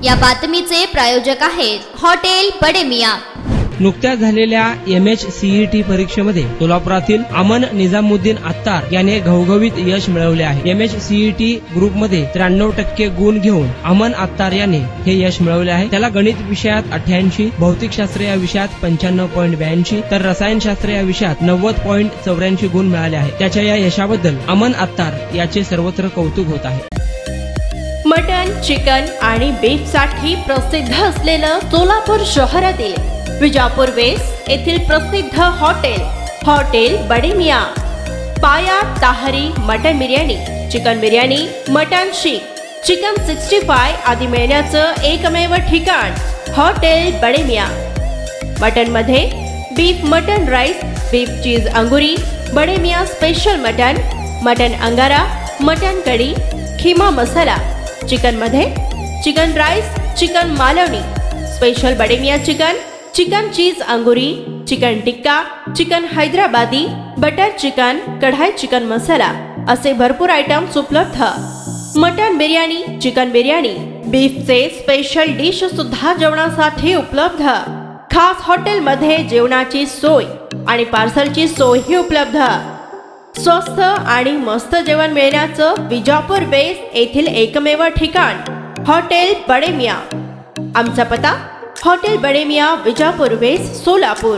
या बातमीचे प्रायोजक आहेत हॉटेल बडे मियां। नुकत्याच झालेल्या MHCET परीक्षेमध्ये सोलापुरातील अमन निजामुद्दीन अत्तार याने घवघवीत यश मिळवले आहे। MHCET ग्रुपमध्ये 93% गुण घेऊन अमन अत्तार याने हे यश मिळवले आहे। त्याला गणित विषयात 88, भौतिकशास्त्र या विषयात 95.82 तर रसायनशास्त्र या विषयात 90.84 गुण मिळाले आहेत। त्याच्या या यशाबद्दल अमन अत्तार याचे सर्वत्र कौतुक होत आहे। मटन, चिकन आणि बीफ साठी प्रसिद्ध असलेलं सोलापूर शहरातील विजापूर वेस्ट येथील प्रसिद्ध hotel Bade Miyan. Paya tahari mutton biryani, chicken biryani, mutton seekh, chicken 65 आदी मिळण्याचं एकमेव ठिकाण हॉटेल बडे मियां। मटन मध्ये beef mutton rice, beef cheese angoori, Bade Miyan special mutton, mutton angara, mutton kadhi, keema masala. Chicken मध्ये chicken rice, chicken Malvani, special Bade Miyan chicken, chicken cheese angoori, chicken tikka, chicken Hyderabadi, butter chicken, kadhai chicken masala असे भरपूर आयटम्स उपलब्ध। मटन बिर्याणी, चिकन बिर्याणी, बीफचे स्पेशल डिश सुद्धा जेवणासाठी उपलब्ध। खास हॉटेलमध्ये जेवणाची सोय आणि पार्सलची सोयही उपलब्ध। स्वस्त आणि मस्त जेवण मिळण्याचं विजापूर वेस्ट येथील एकमेव ठिकाण हॉटेल बडे मियां। आमचा पत्ता हॉटेल बडे मियां, विजापूर वेस्ट, सोलापूर।